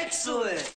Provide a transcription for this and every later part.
Excellent!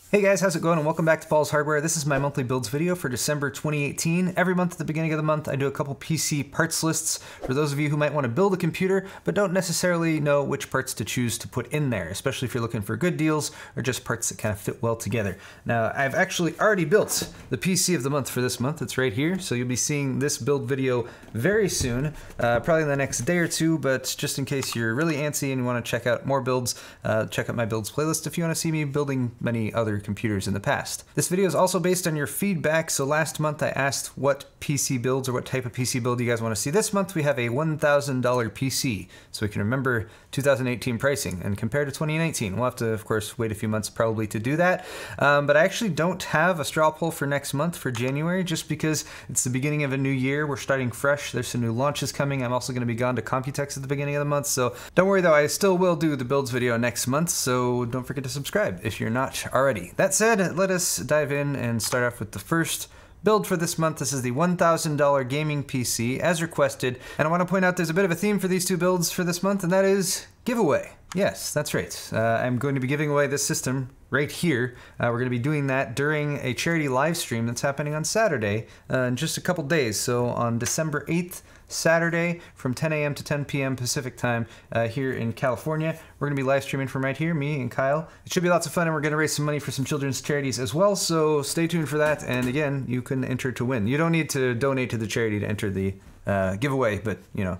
Hey guys, how's it going, and welcome back to Paul's Hardware. This is my monthly builds video for December 2018. Every month at the beginning of the month, I do a couple PC parts lists for those of you who might want to build a computer, but don't necessarily know which parts to choose to put in there, especially if you're looking for good deals or just parts that kind of fit well together. Now, I've actually already built the PC of the month for this month. It's right here, so you'll be seeing this build video very soon, probably in the next day or two, but just in case you're really antsy and you want to check out more builds, check out my builds playlist if you want to see me building many other computers in the past. This video is also based on your feedback, so last month I asked what PC builds or what type of PC build you guys want to see. This month we have a $1,000 PC, so we can remember 2018 pricing and compare to 2019. We'll have to, of course, wait a few months probably to do that, but I actually don't have a straw poll for next month for January, just because it's the beginning of a new year. We're starting fresh. There's some new launches coming. I'm also going to be gone to Computex at the beginning of the month, so don't worry though, I still will do the builds video next month, so don't forget to subscribe if you're not already. That said, let us dive in and start off with the first build for this month. This is the $1,000 gaming PC as requested, and I want to point out there's a bit of a theme for these two builds for this month, and that is giveaway. Yes, that's right. I'm going to be giving away this system right here. We're going to be doing that during a charity live stream that's happening on Saturday in just a couple days. So on December 8th, Saturday from 10 a.m. to 10 p.m. Pacific time here in California. We're going to be live streaming from right here, me and Kyle. It should be lots of fun, and we're going to raise some money for some children's charities as well, so stay tuned for that. And again, you can enter to win. You don't need to donate to the charity to enter the giveaway, but you know,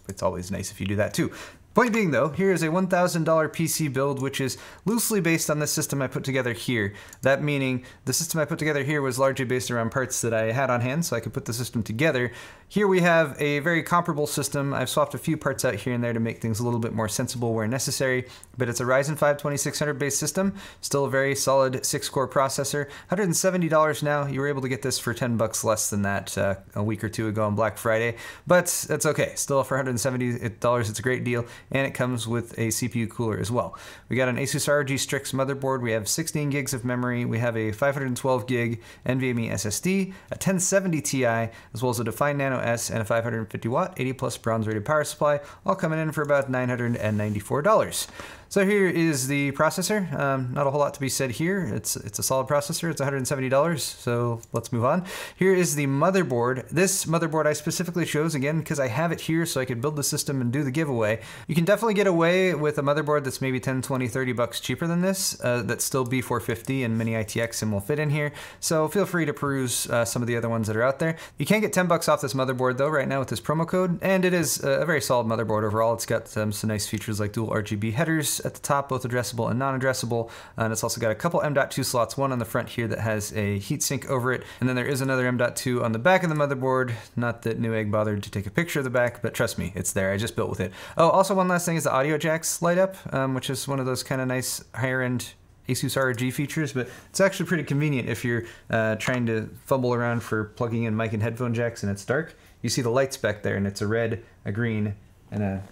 it's always nice if you do that too. Point being though, here is a $1,000 PC build, which is loosely based on the system I put together here. That meaning the system I put together here was largely based around parts that I had on hand, so I could put the system together. Here we have a very comparable system. I've swapped a few parts out here and there to make things a little bit more sensible where necessary, but it's a Ryzen 5 2600 based system, still a very solid 6-core processor. $170 now. You were able to get this for 10 bucks less than that a week or two ago on Black Friday, but that's okay. Still for $170, it's a great deal. And it comes with a CPU cooler as well. We got an ASUS ROG Strix motherboard. We have 16 gigs of memory. We have a 512 gig NVMe SSD, a 1070 Ti, as well as a Define Nano S and a 550 watt 80 plus bronze rated power supply, all coming in for about $994. So here is the processor. Not a whole lot to be said here. It's a solid processor. It's $170, so let's move on. Here is the motherboard. This motherboard I specifically chose, again, because I have it here so I could build the system and do the giveaway. You can definitely get away with a motherboard that's maybe 10, 20, 30 bucks cheaper than this, that's still B450 and mini ITX and will fit in here, so feel free to peruse some of the other ones that are out there. You can get 10 bucks off this motherboard though right now with this promo code, and it is a very solid motherboard overall. It's got some nice features like dual RGB headers at the top, both addressable and non-addressable, and it's also got a couple M.2 slots, one on the front here that has a heatsink over it, and then there is another M.2 on the back of the motherboard. Not that Newegg bothered to take a picture of the back, but trust me, it's there. I just built with it. Oh, also one last thing is the audio jacks light up, which is one of those kind of nice higher-end ASUS ROG features, but it's actually pretty convenient if you're trying to fumble around for plugging in mic and headphone jacks and it's dark. You see the lights back there, and it's a red, a green, and a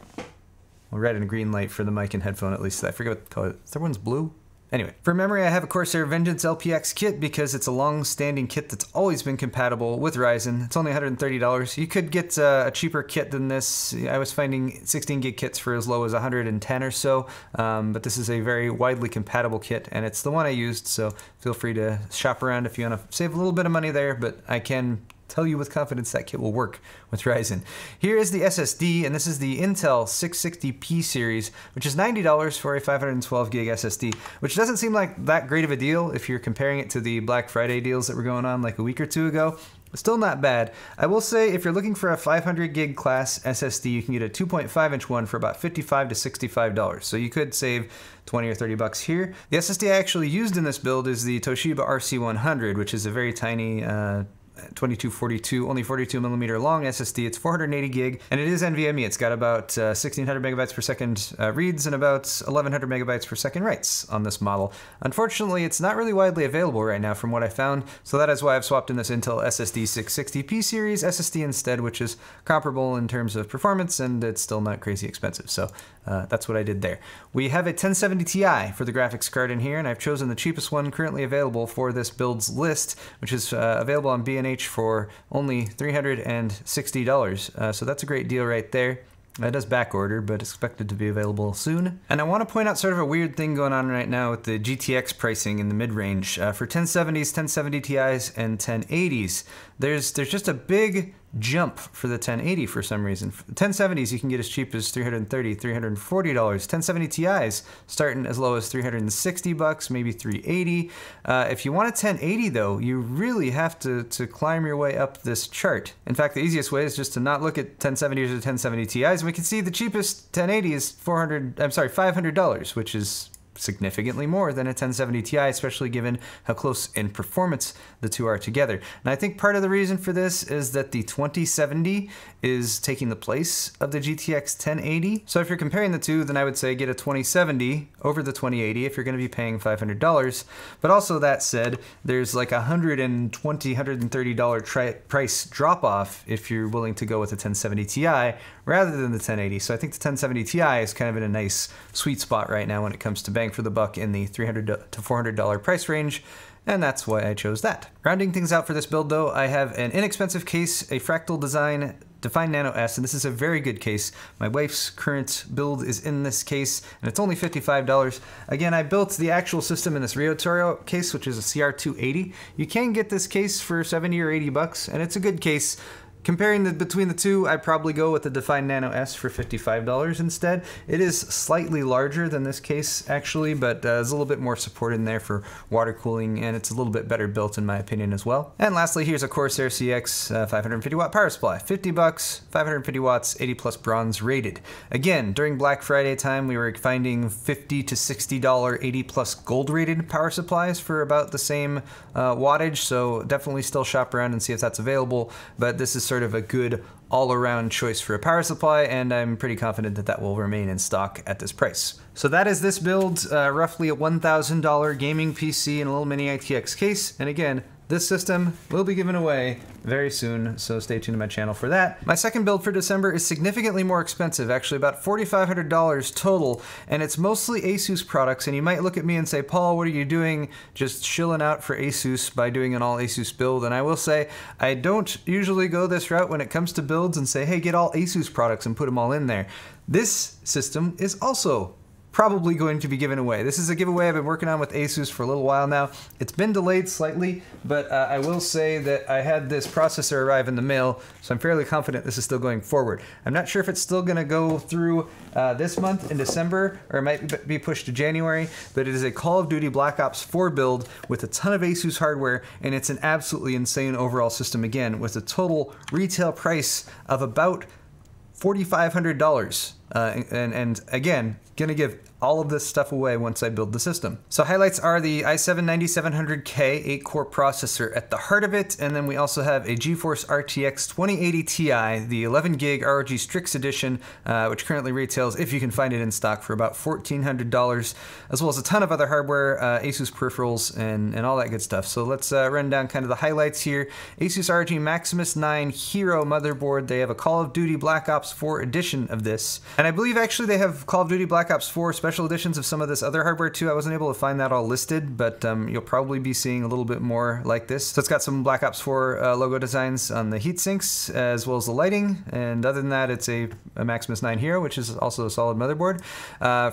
red and a green light for the mic and headphone, at least. I forget what the color. Is that one's blue? Anyway, for memory, I have a Corsair Vengeance LPX kit because it's a long-standing kit that's always been compatible with Ryzen. It's only $130. You could get a cheaper kit than this. I was finding 16 gig kits for as low as 110 or so, but this is a very widely compatible kit, and it's the one I used, so feel free to shop around if you want to save a little bit of money there, but I can tell you with confidence that kit will work with Ryzen. Here is the SSD, and this is the Intel 660p series, which is $90 for a 512 gig SSD, which doesn't seem like that great of a deal if you're comparing it to the Black Friday deals that were going on like a week or two ago. Still not bad. I will say if you're looking for a 500 gig class SSD, you can get a 2.5 inch one for about $55 to $65. So you could save 20 or 30 bucks here. The SSD I actually used in this build is the Toshiba RC100, which is a very tiny 2242, only 42 millimeter long SSD. It's 480 gig, and it is NVMe. It's got about 1600 megabytes per second reads and about 1100 megabytes per second writes on this model. Unfortunately, it's not really widely available right now from what I found, so that is why I've swapped in this Intel SSD 660p series SSD instead, which is comparable in terms of performance, and it's still not crazy expensive. So that's what I did there. We have a 1070 Ti for the graphics card in here, and I've chosen the cheapest one currently available for this build's list, which is available on B&H for only $360. So that's a great deal right there. It does back order, but expected to be available soon. And I want to point out sort of a weird thing going on right now with the GTX pricing in the mid-range. For 1070s, 1070 Ti's, and 1080s, there's just a big jump for the 1080 for some reason. 1070s you can get as cheap as $330, $340. 1070 Ti's starting as low as $360, maybe $380. If you want a 1080 though, you really have to climb your way up this chart. In fact, the easiest way is just to not look at 1070s or 1070 Ti's, and we can see the cheapest 1080 is $500, which is significantly more than a 1070 Ti, especially given how close in performance the two are together. And I think part of the reason for this is that the 2070 is taking the place of the GTX 1080. So if you're comparing the two, then I would say get a 2070 over the 2080 if you're going to be paying $500. But also that said, there's like $120, $130 price drop off if you're willing to go with a 1070 Ti rather than the 1080. So I think the 1070 Ti is kind of in a nice sweet spot right now when it comes to bang for the buck in the $300 to $400 price range, and that's why I chose that. Rounding things out for this build though, I have an inexpensive case, a Fractal Design Define Nano S, and this is a very good case. My wife's current build is in this case, and it's only $55. Again, I built the actual system in this Ryujin case, which is a CR280. You can get this case for $70 or $80, and it's a good case. Comparing between the two, I'd probably go with the Define Nano S for $55 instead. It is slightly larger than this case, actually, but there's a little bit more support in there for water cooling, and it's a little bit better built in my opinion as well. And lastly, here's a Corsair CX 550 watt power supply. $50, 550 watts, 80 plus bronze rated. Again, during Black Friday time, we were finding $50 to $60, 80 plus gold rated power supplies for about the same wattage, so definitely still shop around and see if that's available, but this is sort of a good all-around choice for a power supply, and I'm pretty confident that that will remain in stock at this price. So that is this build, roughly a $1,000 gaming PC and a little mini ITX case, and again, this system will be given away very soon, so stay tuned to my channel for that. My second build for December is significantly more expensive, actually about $4,500 total, and it's mostly ASUS products, and you might look at me and say, Paul, what are you doing just shilling out for ASUS by doing an all ASUS build? And I will say, I don't usually go this route when it comes to builds and say, hey, get all ASUS products and put them all in there. This system is also probably going to be given away. This is a giveaway I've been working on with ASUS for a little while now. It's been delayed slightly, but I will say that I had this processor arrive in the mail, so I'm fairly confident this is still going forward. I'm not sure if it's still going to go through this month in December, or it might be pushed to January, but it is a Call of Duty Black Ops 4 build with a ton of ASUS hardware, and it's an absolutely insane overall system again, with a total retail price of about $4,500. And again, gonna give all of this stuff away once I build the system. So highlights are the i7-9700K 8-core processor at the heart of it, and then we also have a GeForce RTX 2080 Ti, the 11 gig ROG Strix edition, which currently retails, if you can find it in stock, for about $1,400, as well as a ton of other hardware, ASUS peripherals, and all that good stuff. So let's run down kind of the highlights here. ASUS ROG Maximus 9 Hero motherboard. They have a Call of Duty Black Ops 4 edition of this. And I believe actually they have Call of Duty Black Ops 4 special editions of some of this other hardware too. I wasn't able to find that all listed, but you'll probably be seeing a little bit more like this. So it's got some Black Ops 4 logo designs on the heat sinks as well as the lighting. And other than that, it's a Maximus 9 Hero, which is also a solid motherboard.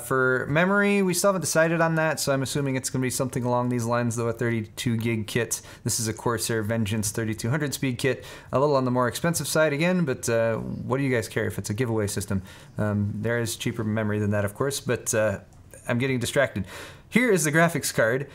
For memory, we still haven't decided on that, so I'm assuming it's going to be something along these lines, though, a 32 gig kit. This is a Corsair Vengeance 3200 speed kit, a little on the more expensive side again, but what do you guys care if it's a giveaway system? There is cheaper memory than that, of course, but I'm getting distracted. Here is the graphics card,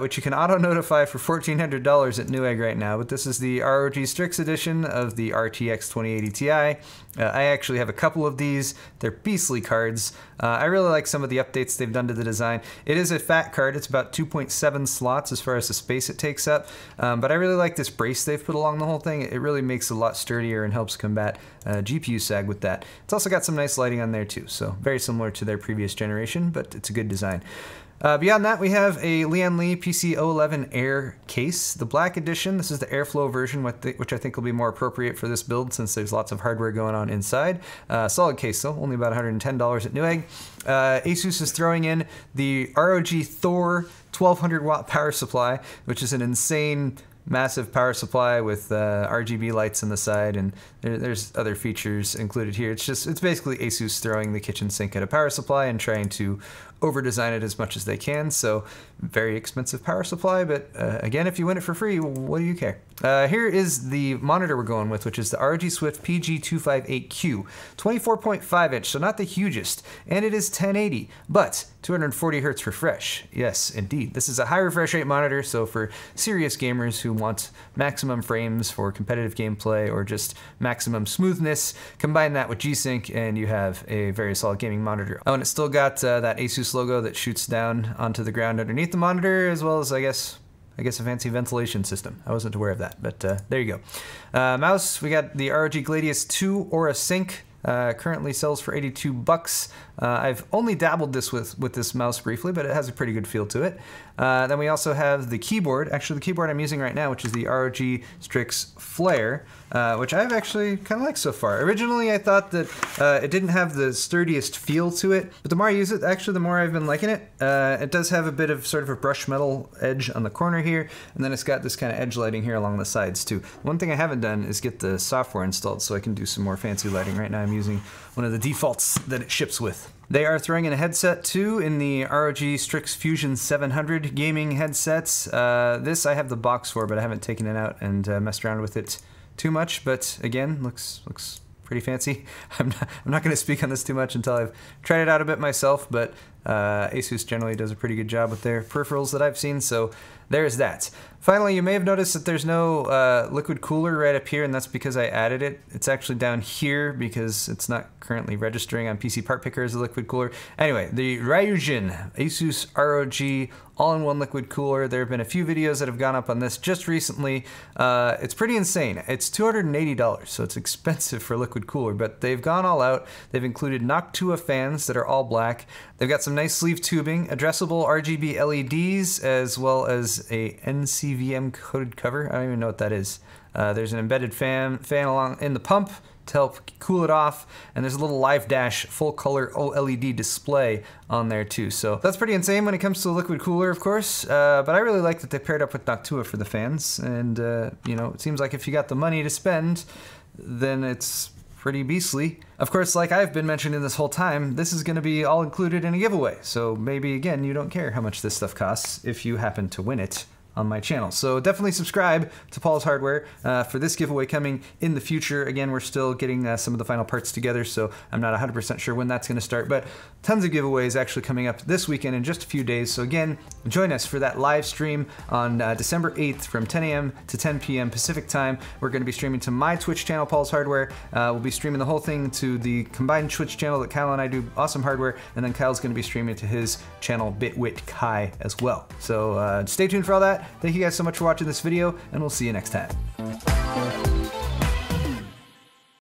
which you can auto-notify for $1,400 at Newegg right now, but this is the ROG Strix edition of the RTX 2080 Ti. I actually have a couple of these. They're beastly cards. I really like some of the updates they've done to the design. It is a fat card. It's about 2.7 slots as far as the space it takes up, but I really like this brace they've put along the whole thing. It really makes it a lot sturdier and helps combat GPU sag with that. It's also got some nice lighting on there too, so very similar to their previous generation, but it's a good design. Beyond that, we have a Lian-Li PC011 Air case, the black edition. This is the airflow version, which I think will be more appropriate for this build since there's lots of hardware going on inside. Solid case though, only about $110 at Newegg. ASUS is throwing in the ROG Thor 1200 watt power supply, which is an insane massive power supply with RGB lights on the side, and there's other features included here. It's basically ASUS throwing the kitchen sink at a power supply and trying to over-design it as much as they can. So very expensive power supply, but again, if you win it for free, what do you care? Here is the monitor we're going with, which is the ROG Swift PG258Q, 24.5 inch, so not the hugest, and it is 1080, but 240 hertz refresh. Yes, indeed. This is a high refresh rate monitor, so for serious gamers who want maximum frames for competitive gameplay or just maximum smoothness, combine that with G-Sync and you have a very solid gaming monitor. Oh, and it's still got that ASUS logo that shoots down onto the ground underneath the monitor, as well as, I guess a fancy ventilation system. I wasn't aware of that, but there you go. Mouse, we got the ROG Gladius 2 Aura Sync. Currently sells for $82. I've only dabbled with this mouse briefly, but it has a pretty good feel to it. Then we also have the keyboard. Actually, the keyboard I'm using right now, which is the ROG Strix Flare, which I've actually kind of liked so far. Originally, I thought that it didn't have the sturdiest feel to it, but the more I use it, actually, the more I've been liking it. It does have a bit of sort of a brushed metal edge on the corner here, and then it's got this kind of edge lighting here along the sides too. One thing I haven't done is get the software installed so I can do some more fancy lighting. Right now I'm using one of the defaults that it ships with. They are throwing in a headset too in the ROG Strix Fusion 700 gaming headsets. This I have the box for, but I haven't taken it out and messed around with it too much. But again, looks pretty fancy. I'm not going to speak on this too much until I've tried it out a bit myself. But ASUS generally does a pretty good job with their peripherals that I've seen. So there's that. Finally, you may have noticed that there's no liquid cooler right up here, and that's because I added it. It's actually down here because it's not currently registering on PC Part Picker as a liquid cooler. Anyway, the Ryujin ASUS ROG all-in-one liquid cooler. There have been a few videos that have gone up on this just recently. It's pretty insane. It's $280, so it's expensive for a liquid cooler, but they've gone all out. They've included Noctua fans that are all black. They've got some nice sleeve tubing, addressable RGB LEDs, as well as a NCVM coated cover. I don't even know what that is. There's an embedded fan along in the pump to help cool it off, and there's a little Live Dash full color OLED display on there too. So that's pretty insane when it comes to the liquid cooler, of course, but I really like that they paired up with Noctua for the fans, and you know, it seems like if you got the money to spend, then it's pretty beastly. Of course, like I've been mentioning this whole time, this is going to be all included in a giveaway, so maybe again you don't care how much this stuff costs if you happen to win it on my channel. So definitely subscribe to Paul's Hardware for this giveaway coming in the future. Again, we're still getting some of the final parts together, so I'm not 100% sure when that's going to start, but tons of giveaways actually coming up this weekend in just a few days. So again, join us for that live stream on December 8th from 10 a.m. to 10 p.m. Pacific time. We're going to be streaming to my Twitch channel, Paul's Hardware. We'll be streaming the whole thing to the combined Twitch channel that Kyle and I do, Awesome Hardware, and then Kyle's going to be streaming to his channel, Bitwit Kai, as well. So stay tuned for all that. Thank you guys so much for watching this video, and we'll see you next time.